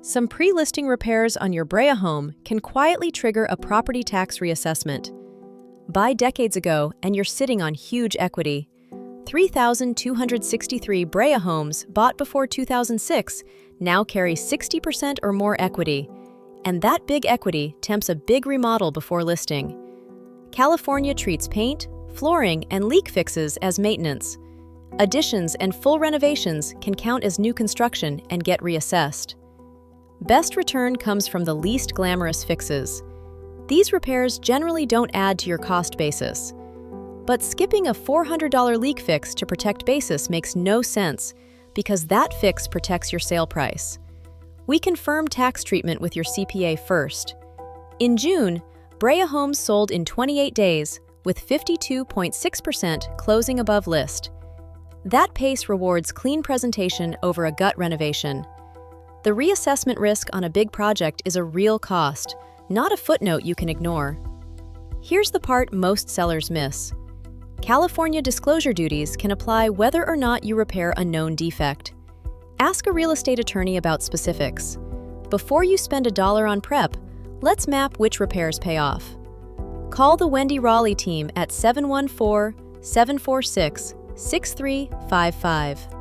Some pre-listing repairs on your Brea home can quietly trigger a property tax reassessment. Buy decades ago and you're sitting on huge equity. 3,263 Brea homes bought before 2006 now carry 60% or more equity, and that big equity tempts a big remodel before listing. California treats paint, flooring, and leak fixes as maintenance. Additions and full renovations can count as new construction and get reassessed. Best return comes from the least glamorous fixes. These repairs generally don't add to your cost basis. But skipping a $400 leak fix to protect basis makes no sense because that fix protects your sale price. We confirm tax treatment with your CPA first. In June, Brea homes sold in 28 days with 52.6% closing above list. That pace rewards clean presentation over a gut renovation. The reassessment risk on a big project is a real cost, not a footnote you can ignore. Here's the part most sellers miss. California disclosure duties can apply whether or not you repair a known defect. Ask a real estate attorney about specifics. Before you spend $1 on prep, let's map which repairs pay off. Call the Wendy Rawley Team at 714-746-6355.